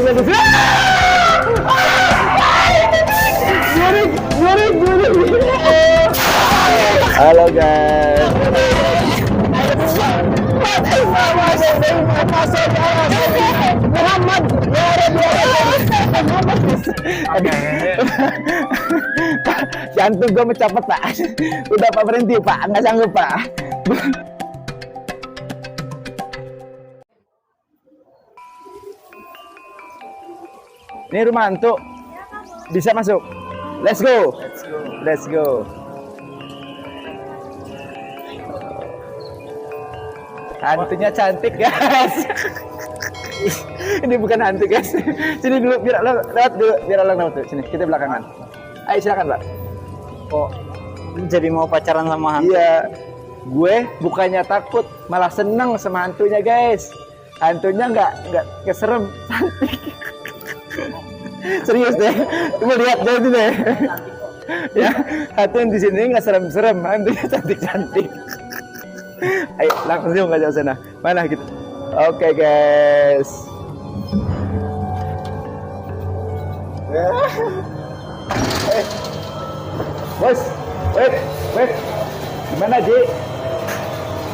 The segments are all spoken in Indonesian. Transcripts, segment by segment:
hantunya di sini. Gurik. Halo guys. Muhammad, jantung gue mencopot pak. Udah pak, berhenti pak, nggak sanggup pak. Ini rumah hantu, bisa masuk. Let's go. Hantunya cantik guys. Ini bukan hantu guys. Sini dulu, biar lewat dulu, biar lewat tuh. Sini, kita belakangan. Ayo silakan pak. Kok jadi mau pacaran sama hantu? Iya, gue bukannya takut, malah seneng sama hantunya guys. Hantunya nggak serem, cantik. Serius deh, coba lihat deh. Ya, hantu yang di sini nggak serem-serem, hantunya cantik-cantik. Ayo langsung aja sana. Mana gitu? Oke guys. Bos, wait. Gimana Ji?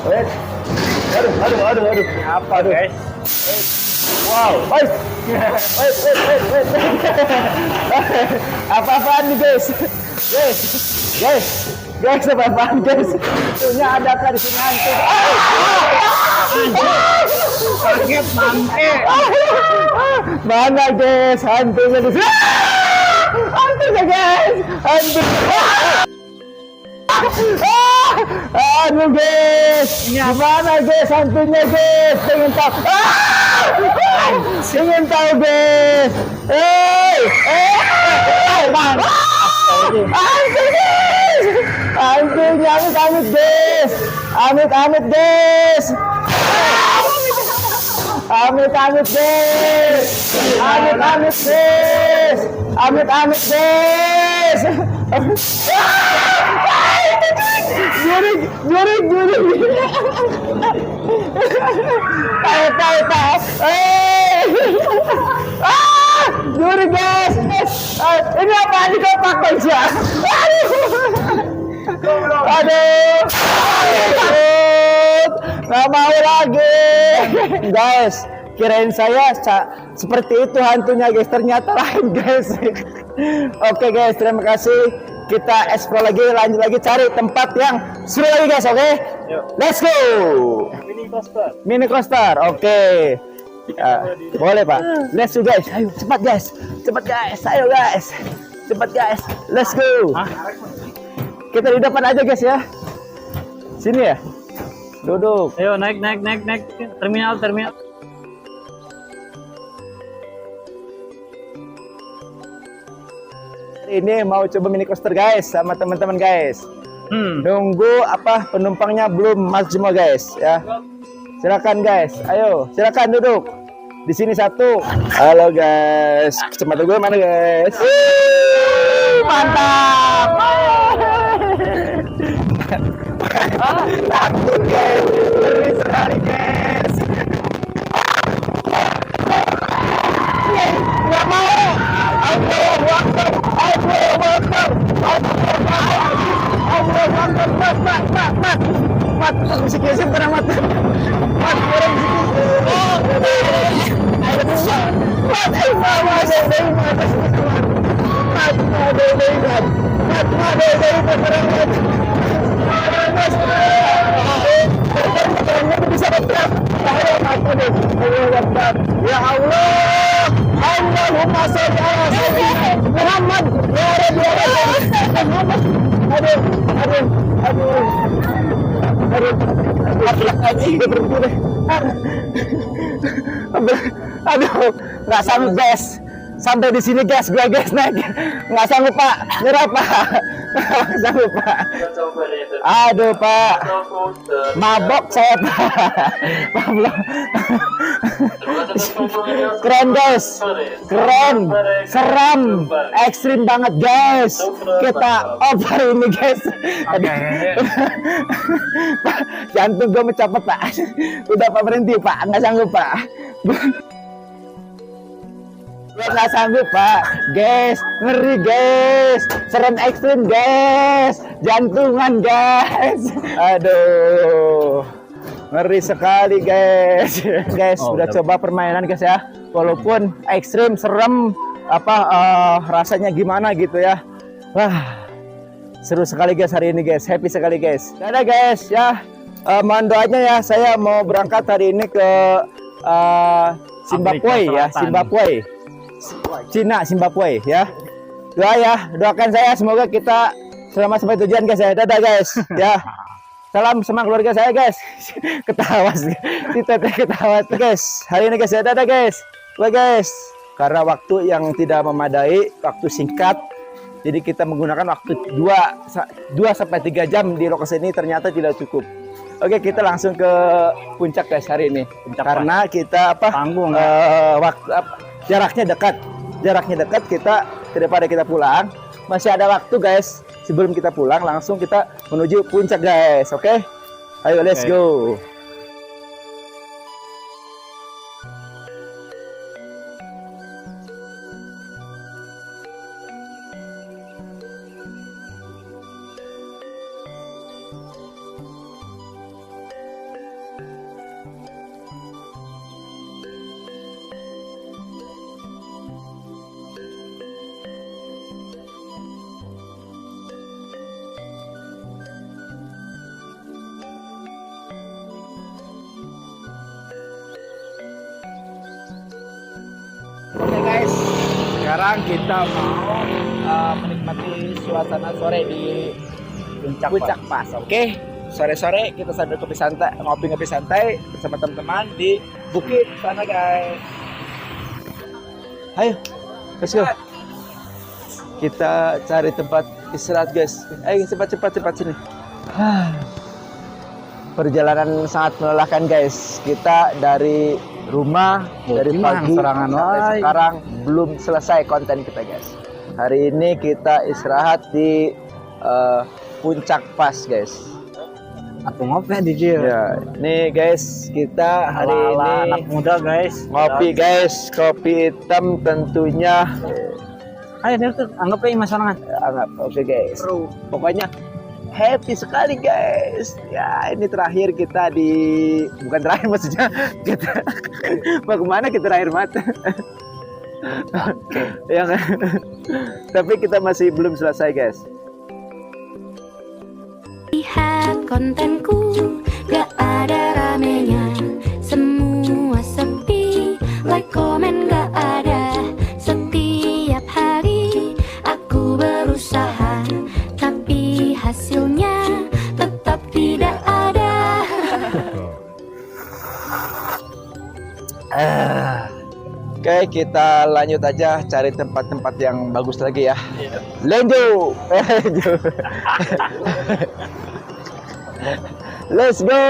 Wait. Aduh. Apa guys? Wow, bos. Wait. Apa-apaan nih guys? Guys, apa-apaan guys? Punya ada apa di sini hantu? Kaget sampai. Mana guys? Hantunya di sini. Hantunya guys. Aduh guys. Gimana guys hantunya guys? Pengen tahu guys. Hantunya amit guys. Amit guys. Jurik. Tahu. Jurik guys. Ini apa nih kau pakai aja? Aduh. Nggak mau lagi. Guys, kirain saya seperti itu hantunya guys, ternyata lain guys. Oke guys, terima kasih. Kita explore lagi, lanjut lagi cari tempat yang seru lagi guys, oke? Let's go. Mini coaster, oke. Boleh pak. Let's go guys, ayo cepat guys, ayo guys, cepat guys, let's go. Kita di depan aja guys ya. Sini ya. Duduk. Ayo naik. Terminal. Ini mau coba mini coaster guys sama teman-teman guys. Nunggu penumpangnya belum masuk semua guys ya. Silakan guys. Ayo, silakan duduk. Di sini satu. Halo guys. Kecamatan gue mana guys? Mantap. Takut guys. Ngeri sekali guys. Nggak mau. Mat, musik SM pernah mat, orang ya Allah, Allahumma sholli ala sayyidina Muhammad ya Rabbi Muhammad. Aduh, nggak sanggup guys. Sampai di sini guys, gue guys naik. Nggak sanggup pak, nyerah pak. Nggak sanggup pak. Aduh pak, mabok saya pak. Keren guys, keren, seram, ekstrim banget guys. Kita over ini guys. Pak, jantung gue mencopot pak. Udah pak, berhenti pak, nggak sanggup pak. Gua nggak sanggup pak, guys, ngeri guys, serem ekstrim guys, jantungan guys, aduh, ngeri sekali guys, guys, Oh, udah udah. coba permainan guys ya, walaupun ekstrim, serem, rasanya gimana gitu ya, wah, seru sekali guys hari ini guys, happy sekali guys, dadah guys ya, mohon doanya ya, saya mau berangkat hari ini ke Zimbabwe ya, Selatan. Zimbabwe. Cina, Zimbabwe ya. Doa ya, doakan saya semoga kita selamat sampai tujuan guys ya. Dadah guys ya. Salam sama keluarga saya guys. Ketawa sih. Kita ketawa guys. Hari ini guys ya. Dadah guys. Bye guys. Karena waktu yang tidak memadai, waktu singkat. Jadi kita menggunakan waktu 2 sampai 3 jam di lokasi ini ternyata tidak cukup. Oke, kita langsung ke puncak guys hari ini. Karena kita Tanggung, jaraknya dekat, kita daripada kita pulang masih ada waktu guys, sebelum kita pulang langsung kita menuju puncak guys. Oke, ayo let's Oke. go. Oke guys, sekarang kita mau menikmati suasana sore di puncak pas. Oke, sore-sore kita sambil kopi santai, ngopi-ngopi santai bersama teman-teman di bukit sana guys. Ayo, let's go. Kita cari tempat istirahat guys. Ayo cepat sini. Perjalanan sangat melelahkan guys. Kita dari rumah dari pagi serangan sampai wae. sekarang belum selesai konten kita guys. Hari ini kita istirahat di puncak pas guys. Aku ngopi di dia. Ya, nih guys kita hari ini anak muda guys. ngopi guys, kopi hitam tentunya. Ayo dia tuh anggap aja masalah. Anggap oke guys. Pokoknya happy sekali guys. Ya ini terakhir kita bukan terakhir maksudnya kita mau kemana kita terakhir mata. Ya kan? Tapi kita masih belum selesai guys. Lihat kontenku, gak ada ramenya, semua sepi, like komen gak ada. Setiap hari aku berusaha, tapi hasilnya tetap tidak ada. Oke, kita lanjut aja cari tempat-tempat yang bagus lagi ya. Lanjut. Let's go.